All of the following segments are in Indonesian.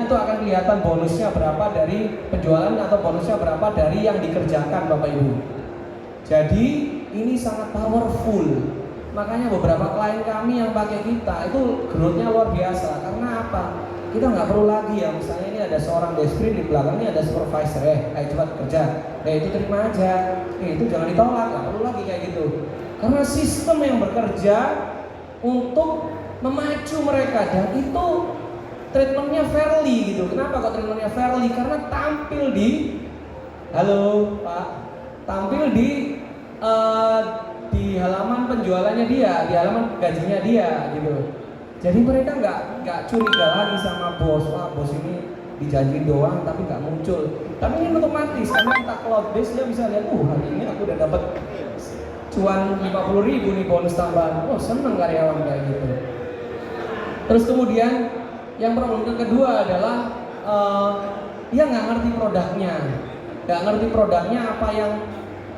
itu akan kelihatan bonusnya berapa dari penjualan atau bonusnya berapa dari yang dikerjakan Bapak Ibu. Jadi ini sangat powerful. Makanya beberapa klien kami yang pakai kita itu growth-nya luar biasa. Karena apa? Kita nggak perlu lagi ya, misalnya ini ada seorang desperate di belakangnya ada supervisor, ayo cepat kerja, itu terima aja, itu jangan ditolak, nggak perlu lagi kayak gitu. Karena sistem yang bekerja untuk memacu mereka dan itu treatmentnya fairly gitu. Kenapa kok treatmentnya fairly? Karena tampil di, halo Pak, tampil di halaman penjualannya dia, di halaman gajinya dia gitu. Jadi mereka nggak curiga lagi sama bos, wah bos ini dijanjiin doang tapi nggak muncul. Tapi ini otomatis karena kita cloud base, dia bisa lihat, hari ini aku udah dapat cuan 50.000 nih bonus tambahan. Oh seneng karyawan kayak gitu. Terus kemudian yang problem kedua adalah dia nggak ngerti produknya, apa yang,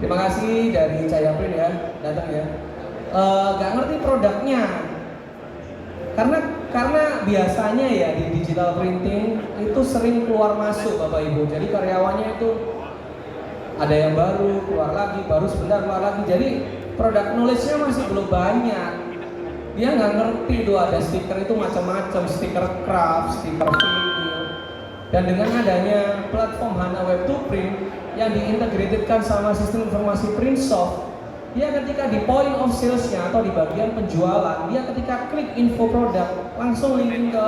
terima kasih dari Cahaya Print ya, datang ya, nggak ngerti produknya. Karena biasanya ya di digital printing itu sering keluar masuk Bapak Ibu. Jadi karyawannya itu ada yang baru, keluar lagi, baru sebentar keluar lagi. Jadi product knowledge-nya masih belum banyak. Dia nggak ngerti itu ada stiker itu macam-macam, stiker craft, stiker vinyl. Dan dengan adanya platform HANA Web 2 Print yang diintegratedkan sama sistem informasi Printsoft, dia ketika di point of sales-nya atau di bagian penjualan, dia ketika klik info produk langsung linking ke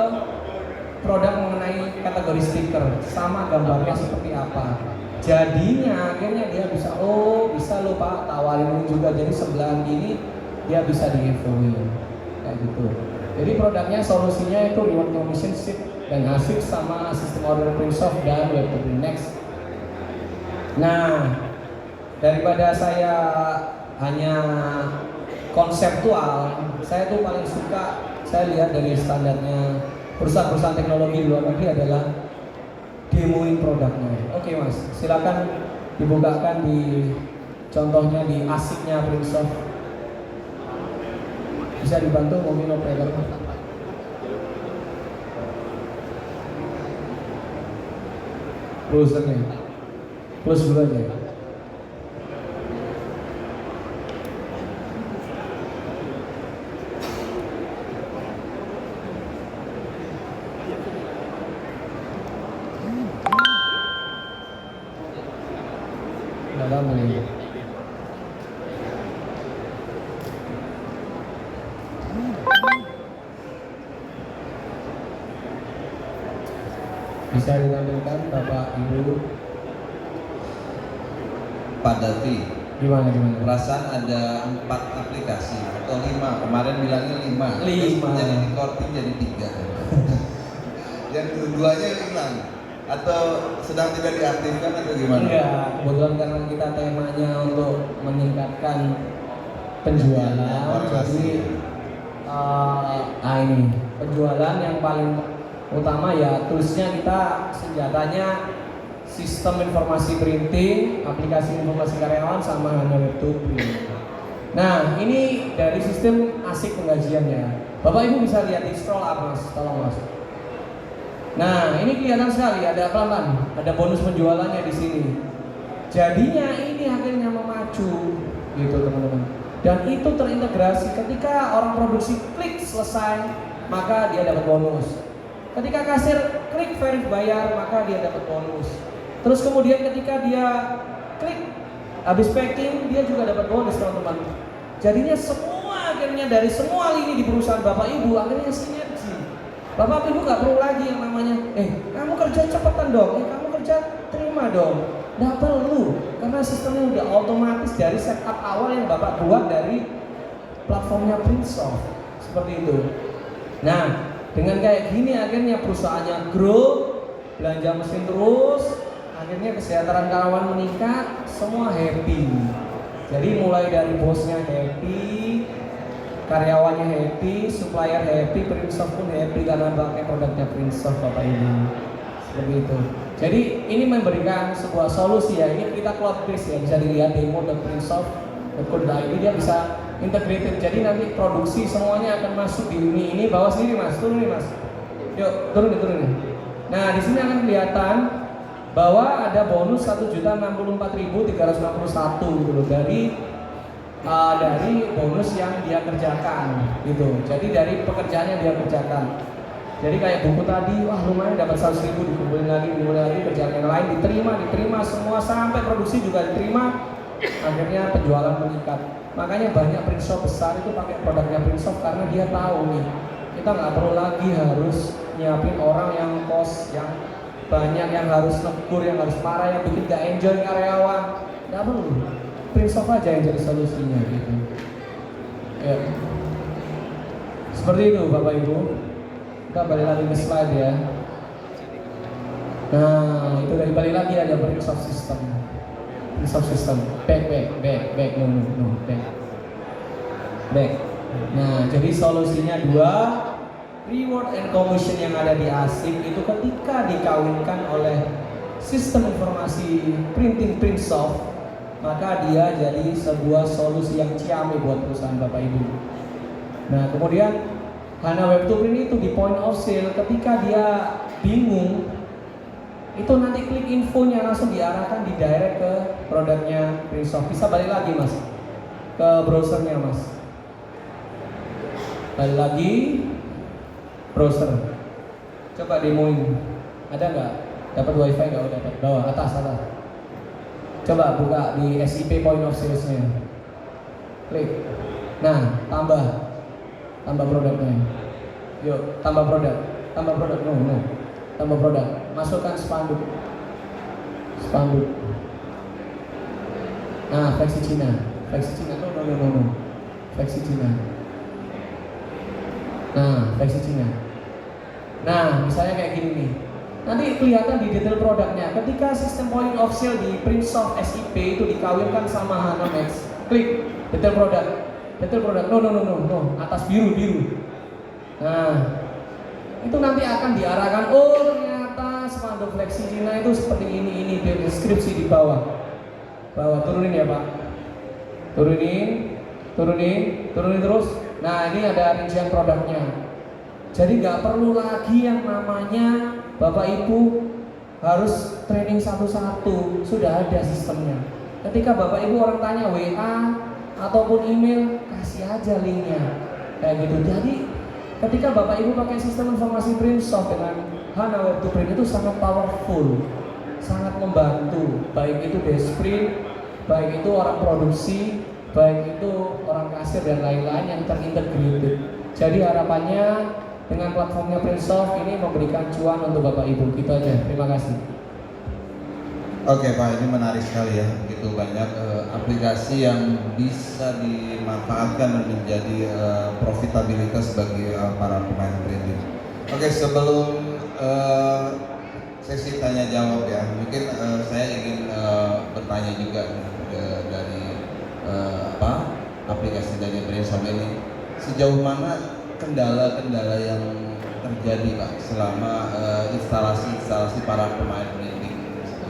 produk mengenai kategori stiker sama gambarnya seperti apa. Jadinya akhirnya dia bisa, bisa loh Pak, tawarin ini juga, jadi sebelahan ini dia bisa diinfoin kayak gitu. Jadi produknya solusinya itu reward commission sheet dan asik sama sistem order Printsoft dan Web 2 Print Next. Nah, daripada saya hanya konseptual, saya tuh paling suka, saya lihat dari standarnya perusahaan-perusahaan teknologi luar negeri adalah demoin produknya. Oke Mas, silakan dibukakan di contohnya di asiknya Printsoft. Bisa dibantu mungkin operator. Browsernya, close dulu aja. Bisa ditampilkan Bapak Ibu. Pak Davi, gimana? perasaan ada 4 aplikasi atau 5, kemarin bilangnya 5. Jadi recording jadi 3. Yang keduanya hilang atau sedang tidak diaktifkan atau gimana? Enggak, kebetulan karena kita temanya untuk meningkatkan penjualan, jadi ini penjualan yang paling utama ya toolsnya kita, senjatanya sistem informasi printing, aplikasi informasi karyawan sama HANA Web 2 Print. Nah ini dari sistem asik penggajiannya. Bapak Ibu bisa lihat di scroll up Mas, tolong Mas. Nah ini kelihatan sekali ada pelan-pelan, ada bonus penjualannya di sini. Jadinya ini akhirnya memacu gitu teman-teman. Dan itu terintegrasi ketika orang produksi klik selesai maka dia dapat bonus. Ketika kasir klik verif bayar maka dia dapat bonus. Terus kemudian ketika dia klik habis packing dia juga dapat bonus teman-teman. Jadinya semua akhirnya dari semua lini di perusahaan Bapak Ibu akhirnya sinergi. Bapak Ibu nggak perlu lagi yang namanya kamu kerja cepetan dong, kamu kerja terima dong. Nggak perlu karena sistemnya udah otomatis dari setup awal yang Bapak buat dari platformnya Printsoft seperti itu. Nah dengan kayak gini akhirnya perusahaannya grow, belanja mesin terus, akhirnya kesejahteraan karyawan meningkat, semua happy. Jadi mulai dari bosnya happy, karyawannya happy, supplier happy, Printsoft pun happy karena pakai produknya Printsoft Bapak Ibu. Seperti itu. Jadi ini memberikan sebuah solusi ya. Ini kita cloud base ya, bisa dilihat demo.printsoft.co.id, dia bisa integrated. Jadi nanti produksi semuanya akan masuk di ini bawa sendiri Mas, turun nih Mas. Yuk, turun nih. Nah, di sini akan kelihatan bahwa ada bonus 1.064.361 gitu loh dari bonus yang dia kerjakan gitu. Jadi dari pekerjaan yang dia kerjakan. Jadi kayak buku tadi, wah lumayan dapat 100.000, dikumpulin lagi kerjaan yang lain diterima semua sampai produksi juga diterima. Akhirnya penjualan meningkat. Makanya banyak print shop besar itu pakai produknya print shop karena dia tahu nih kita nggak perlu lagi harus nyiapin orang yang kos yang banyak, yang harus negur, yang harus marah, yang bikin gak enjoy karyawan. Nggak perlu. Print shop aja yang jadi solusinya gitu. Ya. Seperti itu Bapak Ibu. Kita balik lagi ke slide ya. Nah, itu dari balik lagi ada print shop system. Print shop system. Back, no, back. Nah, jadi solusinya dua. Reward and commission yang ada di ASIP itu ketika dikawinkan oleh sistem informasi printing print shop, maka dia jadi sebuah solusi yang ciamik buat perusahaan Bapak Ibu. Nah, kemudian HANA Web to Print itu di point of sale ketika dia bingung, itu nanti klik infonya langsung diarahkan di direct ke produknya print shop. Bisa balik lagi Mas ke browsernya Mas. Balik lagi browser. Coba demoin. Ada nggak? Dapat wifi nggak? Oh, dapat. Bawah, atas. Coba buka di SIP point of sales-nya. Klik. Nah, tambah produknya. Yuk, tambah produk. No. Tambah produk. Masukkan spanduk. Nah, versi Cina. No. Versi Cina. Nah, versi Cina. Nah, misalnya kayak gini nih. Nanti kelihatan di detail produknya. Ketika sistem point of sale di Printsoft SIP itu dikawinkan sama HANA Max, klik detail produk. No. Atas biru. Nah, itu nanti akan diarahkan. Oh, ternyata spanduk fleksi Cina itu seperti ini deskripsi di bawah. Turunin ya Pak. Turunin terus. Nah, ini ada rincian produknya. Jadi nggak perlu lagi yang namanya Bapak Ibu harus training satu-satu, sudah ada sistemnya. Ketika Bapak Ibu orang tanya WA ataupun email, kasih aja linknya, kayak gitu. Jadi ketika Bapak Ibu pakai sistem informasi Printsoft dengan HANA Web to Print itu sangat powerful, sangat membantu, baik itu Desprint, baik itu orang produksi, baik itu orang kasir dan lain-lain yang terintegrated. Jadi harapannya dengan platformnya Printsoft ini memberikan cuan untuk Bapak Ibu. Gitu aja. Terima kasih. Oke Pak, ini menarik sekali ya. Begitu banyak aplikasi yang bisa dimanfaatkan dan menjadi profitabilitas bagi para pemain printing. Oke, sebelum sesi tanya jawab ya, mungkin saya ingin bertanya juga dari aplikasi dari Printsoft ini, sejauh mana kendala-kendala yang terjadi Pak selama instalasi para pemain printing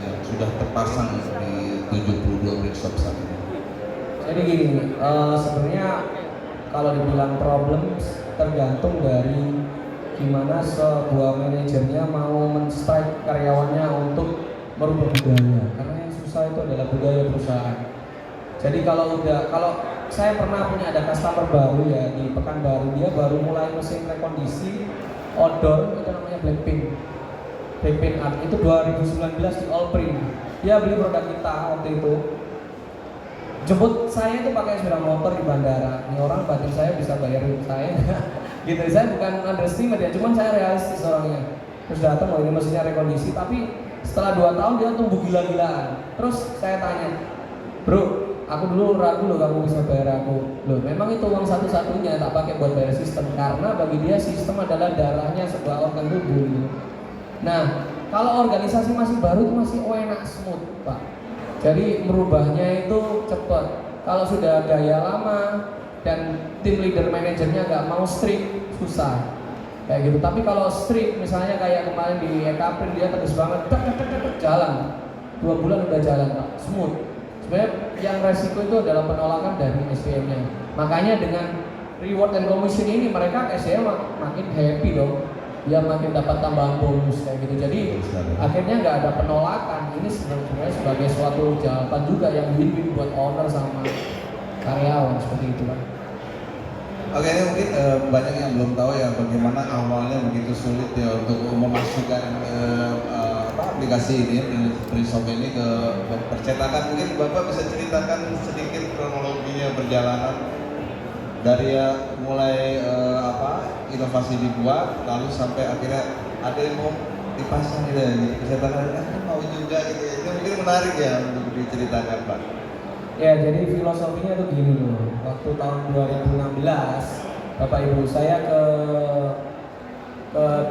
yang sudah terpasang di 72 Printsoft saat ini? Jadi gini, sebenarnya kalau dibilang problem tergantung dari gimana sebuah manajernya mau men-strike karyawannya untuk merubah budaya, karena yang susah itu adalah budaya perusahaan. Jadi kalau saya pernah punya ada customer baru ya di Pekanbaru, dia baru mulai mesin rekondisi outdoor, itu namanya Blackpink Art, itu 2019 di Allprint. Dia beli produk kita waktu itu, jemput saya itu pakai sepeda motor di bandara. Ini orang batin saya bisa bayarin saya gitu. Saya bukan underestimate ya, cuman saya realistis orangnya. Terus datang, oh ini mesinnya rekondisi, tapi setelah 2 tahun dia tumbuh gila-gilaan. Terus saya tanya, bro, aku dulu ragu loh kamu bisa bayar aku. Loh, memang itu uang satu-satunya tak pakai buat bayar sistem, karena bagi dia sistem adalah darahnya sebuah organ tubuh gitu. Nah, kalau organisasi masih baru itu masih enak smooth Pak. Jadi merubahnya itu cepat. Kalau sudah gaya lama dan tim leader manajernya nggak mau strict, susah kayak gitu. Tapi kalau strict, misalnya kayak kemarin di Ekaprint, dia tegas banget, jalan 2 bulan udah jalan Pak, smooth. Sebenarnya yang resiko itu adalah penolakan dari SDM-nya. Makanya dengan reward and commission ini mereka SDM makin happy dong. dia makin dapat tambahan bonus kayak gitu. Jadi akhirnya nggak ada penolakan. Ini sebenarnya sebagai suatu jawaban juga yang win-win buat owner sama karyawan seperti itu kan. Oke, ini mungkin banyak yang belum tahu ya bagaimana awalnya begitu sulit ya untuk memasukkan aplikasi ini, Printshop ini ke percetakan. Mungkin Bapak bisa ceritakan sedikit kronologinya perjalanan dari mulai inovasi dibuat, lalu sampai akhirnya ada yang mau dipasang gitu ya, percetakan mau juga gitu ya. Itu mungkin menarik ya untuk diceritakan Pak. Ya, jadi filosofinya tuh gini loh. Waktu tahun 2016, Bapak Ibu saya ke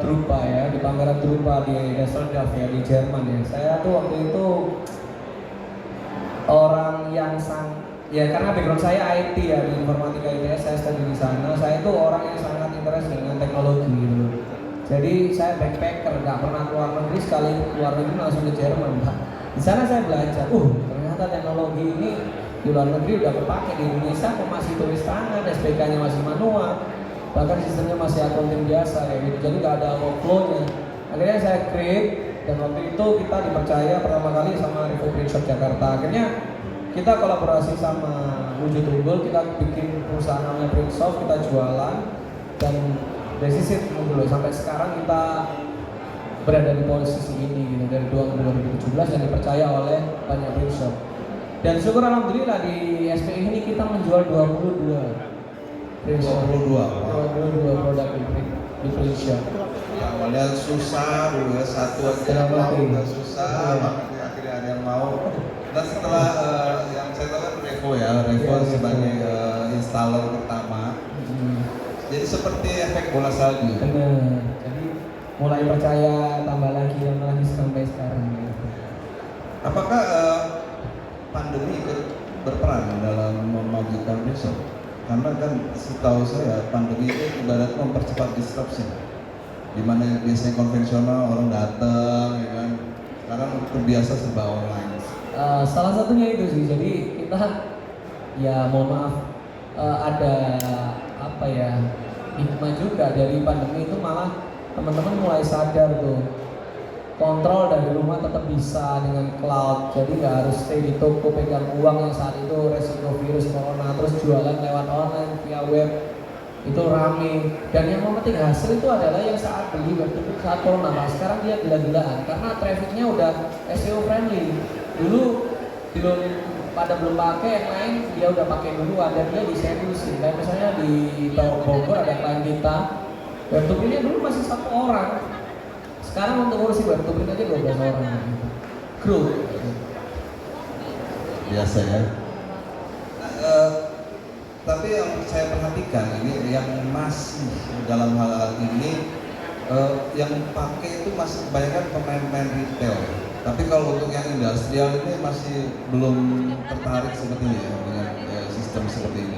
Drupa ya, di pameran Drupa di Düsseldorf ya, di Jerman ya. Saya tuh waktu itu orang yang ya karena background saya IT ya, di informatika ITS, saya studi di sana. Saya tuh orang yang sangat interest dengan teknologi gitu. Jadi saya backpacker, nggak pernah keluar negeri, sekali keluar negeri langsung ke Jerman Pak. Di sana saya belajar, ternyata teknologi ini di luar negeri udah kepake, di Indonesia kok masih tulis tangan, SPK-nya masih manual, bahkan sistemnya masih accounting biasa kayak gitu, jadi nggak ada workflow-nya. Akhirnya saya create, dan waktu itu kita dipercaya pertama kali sama Revo Printshop Jakarta. Akhirnya kita kolaborasi sama Wujud Unggul, kita bikin perusahaan namanya Printshop, kita jualan, dan dari sisi dulu sampai sekarang kita berada di posisi ini gitu, dari 2017 yang dipercaya oleh banyak printshop. Dan syukur alhamdulillah di SPI ini kita menjual 22 printshop, 22 produk di printshop. Awalnya susah dulu ya, satu aja mau udah susah, makanya akhirnya ada yang mau. Dan setelah yang saya tahu kan Revo sebagai installer pertama. Jadi seperti efek bola salju. Benar. Jadi mulai percaya, tambah lagi sampai sekarang. Apakah pandemi ikut berperan dalam memajukan Printshop? Karena kan setahu saya pandemi itu ibarat mempercepat disruption. Di mana biasanya konvensional orang datang, ya kan? Sekarang terbiasa serba online. Salah satunya itu sih. Jadi kita ya mohon maaf ada hikmah juga dari pandemi itu, malah teman-teman mulai sadar tuh kontrol dari rumah tetap bisa dengan cloud, jadi nggak harus stay di toko pegang uang yang saat itu resiko virus corona, terus jualan lewat online via web itu rame. Dan yang memetik hasil itu adalah yang saat beli waktu saat corona, nah sekarang dia gila-gilaan karena trafficnya udah SEO friendly. Dulu pada belum pakai, yang lain dia udah pakai duluan dan dia diseriusin. Kayak misalnya di Bogor ada klien kita, webtoonnya dulu masih 1 orang, sekarang untuk ngurusin webtoon aja 12 orang grup. Biasa ya. Tapi yang saya perhatikan ini yang masih dalam hal ini yang pakai itu masih kebanyakan pemain-pemain retail. Tapi kalau untuk yang industrial ini masih belum tertarik sepertinya ya dengan sistem seperti ini.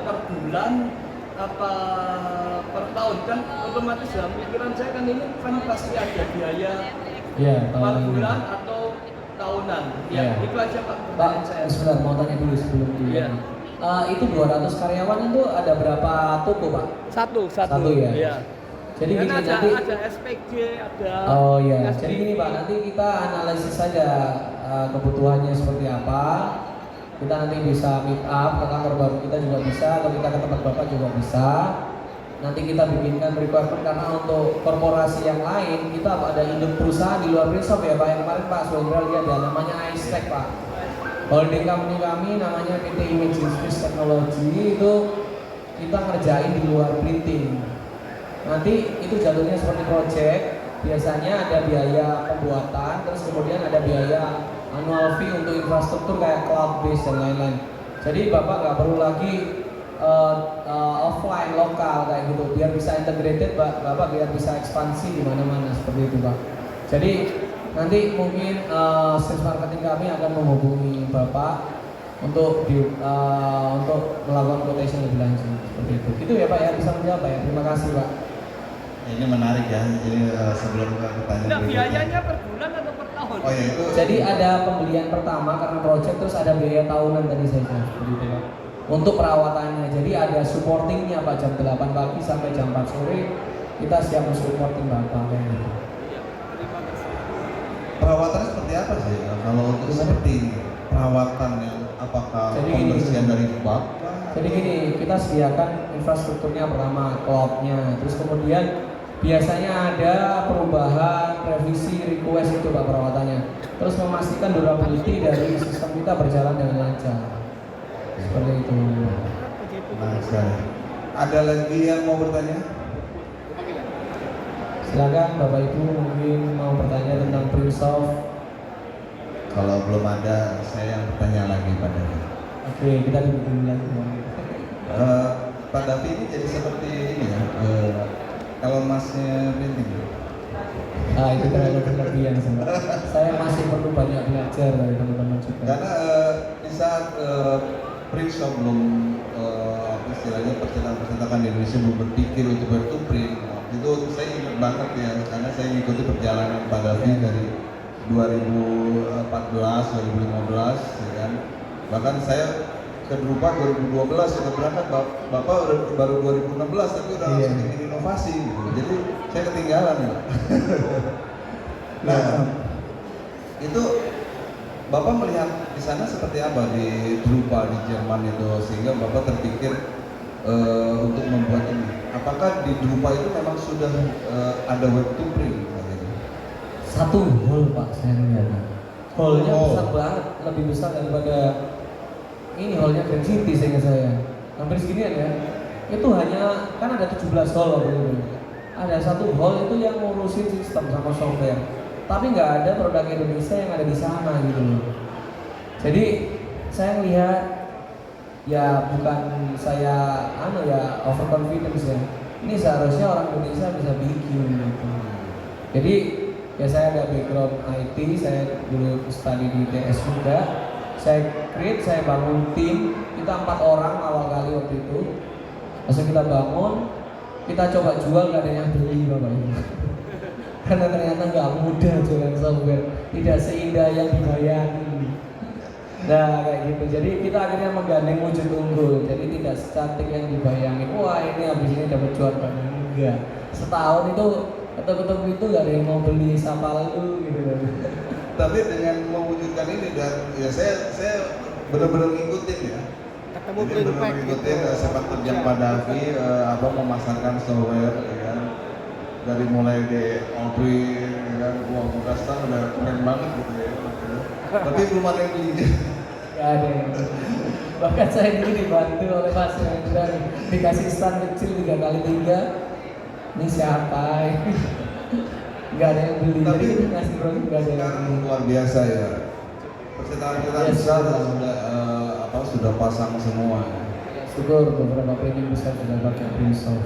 Per bulan apa per tahun kan otomatis dalam pikiran saya kan ini kan pasti ada biaya per bulan atau tahunan. Ya, itu aja Pak pertanyaan saya. Sebentar, mau tanya dulu sebelum itu 200 karyawan itu ada berapa toko Pak? Satu ya? Iya. Jadi gini ada nanti. SPG, ada. Oh iya. SPG. Jadi gini Pak, nanti kita analisis saja kebutuhannya seperti apa. Kita nanti bisa meet up ke kantor baru kita juga bisa, atau kita ke tempat Bapak juga bisa. Nanti kita bikinkan requirement karena untuk korporasi yang lain kita ada induk perusahaan di luar Prinsop ya Pak. Yang kemarin Pak Suhendra lihat ya, namanya iStack Pak. Holding company kami namanya PT Imaging Space Technology, itu kita ngerjain di luar printing. Nanti itu jatuhnya seperti project. Biasanya ada biaya pembuatan, terus kemudian ada biaya annual fee untuk infrastruktur kayak cloud base dan lain-lain. Jadi Bapak nggak perlu lagi offline lokal kayak gitu, biar bisa integrated Bapak biar bisa ekspansi di mana-mana seperti itu Pak. Jadi nanti mungkin sales marketing kami akan menghubungi Bapak untuk melakukan quotation lebih lanjut seperti itu. Itu ya Pak ya, bisa menjawab Pak ya. Terima kasih Pak. Ini menarik ya. Jadi sebelum kita tanya Nah, biayanya per bulan atau per tahun? Oh ya itu. Jadi ada pembelian pertama karena project, terus ada biaya tahunan tadi saya bilang seperti itu Pak. Untuk perawatannya, jadi ada supportingnya Pak, jam 8 pagi sampai jam 4 sore kita siap supporting Bapak kayak gitu. Perawatannya seperti apa sih? Kalau untuk seperti ini, perawatan yang apakah Jadi pembersihan gini. dari bak? Jadi gini, kita sediakan infrastrukturnya pertama, cloud-nya, terus kemudian biasanya ada perubahan, revisi, request itu Pak perawatannya. Terus memastikan durability dari sistem kita berjalan dengan lancar. Seperti itu. Nah, sekali. Ada lagi yang mau bertanya? Silakan Bapak Ibu mungkin mau bertanya tentang Prinsop. Kalau belum ada, saya yang bertanya lagi padanya. Oke, kita dibikin lagi. Pak Davi ini jadi seperti ini ya, Elon Musk-nya printing. Ah itu terlalu berlebihan sebenarnya. Saya masih perlu banyak belajar dari teman-teman juga. Karena di saat Prinsop belum apa istilahnya percetakan di Indonesia belum berpikir untuk bertuprint, itu saya ingat banget ya, karena saya mengikuti perjalanan Pak Davi dari 2014, 2015, ya kan. Bahkan saya ke Drupa 2012 sudah berangkat, Bapak baru 2016 tapi udah langsung bikin inovasi gitu. Jadi saya ketinggalan ya. Nah, itu Bapak melihat di sana seperti apa di Drupa di Jerman itu sehingga Bapak terpikir untuk membuat ini. Apakah di Drupa itu memang sudah ada web to print gitu? Satu hall Pak saya lihat. Hallnya besar banget, lebih besar daripada ini hallnya Grand City seingat saya. Hampir seginian ya. Itu hanya kan ada 17 hall waktu itu. Ada satu hall itu yang ngurusin sistem sama software. Tapi nggak ada produk Indonesia yang ada di sana gitu loh. Jadi saya lihat ya bukan saya overconfidence ya. Ini seharusnya orang Indonesia bisa bikin gitu. Jadi ya saya ada background IT, saya dulu studi di ITS juga. Saya create, saya bangun tim, kita 4 orang awal kali waktu itu. Langsung kita bangun, kita coba jual, gak ada yang beli Bapak Ibu. Karena ternyata nggak mudah jualan software, tidak seindah yang dibayangin. Nah kayak gitu, jadi kita akhirnya menggandeng wujud unggul. Jadi tidak secantik yang dibayangin. Wah ini habis ini dapat jual banyak, enggak. Setahun itu ketuk-ketuk itu gak ada yang mau beli sama lu gitu. Tapi dengan mewujudkan ini dan ya saya benar-benar ngikutin ya. Ketemu Jadi benar-benar ngikutin sepak terjang Pak Davi memasarkan software ya kan. Dari mulai di Allprint ya kan, uang Custom udah keren banget gitu ya. Tapi belum ada yang beli. Gak ada yang beli. Bahkan saya dulu dibantu oleh Mas Hendra nih, dikasih stand kecil 3x3. Ini siapa? Gak ada yang beli. Tapi jadi ngasih produk gak ada yang beli. luar biasa ya. Percetakan besar sudah pasang semua. Syukur beberapa printing besar sudah pakai Prinsop.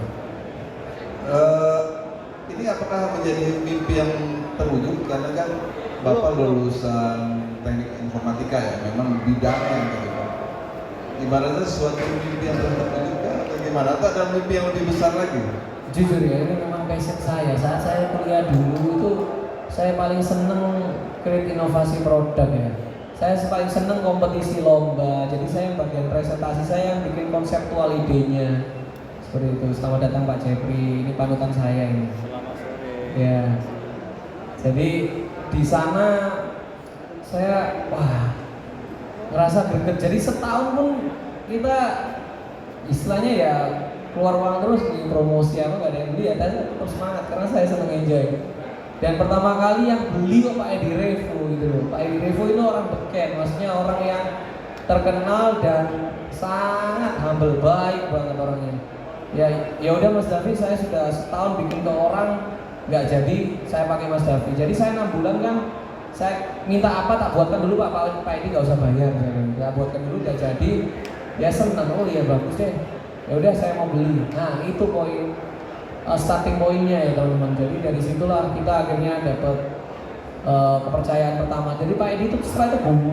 Ini apakah menjadi mimpi yang terwujud karena kan Bapak lulusan teknik informatika ya, memang bidangnya gitu. Ibaratnya suatu mimpi yang belum terwujud atau gimana? Atau ada mimpi yang lebih besar lagi? Jujur ya, ini memang passion saya. Saat saya kuliah dulu itu saya paling seneng create inovasi produk ya. Saya paling seneng kompetisi lomba. Jadi saya bagian presentasi saya yang bikin konseptual idenya. Seperti itu. Selamat datang Pak Jepri. Ini panutan saya ini. Selamat sore. Ya. Jadi di sana saya ngerasa greget. Jadi setahun pun kita istilahnya ya keluar uang terus di promosi apa nggak ada yang beli ya, tapi tetap semangat karena saya seneng enjoy. Dan pertama kali yang beli kok Pak Edi Revo gitu loh. Pak Edi Revo itu orang beken, maksudnya orang yang terkenal dan sangat humble, baik banget orangnya. Ya udah Mas Davi, saya sudah setahun bikin ke orang nggak jadi, saya pakai Mas Davi. Jadi saya 6 bulan kan, saya minta apa tak buatkan dulu Pak Edi nggak usah bayar, saya buatkan dulu udah jadi. Ya senang, oh iya bagus deh. Ya udah saya mau beli. Nah itu poin starting pointnya ya teman-teman. Jadi dari situlah kita akhirnya dapat kepercayaan pertama. Jadi Pak Edi itu setelah itu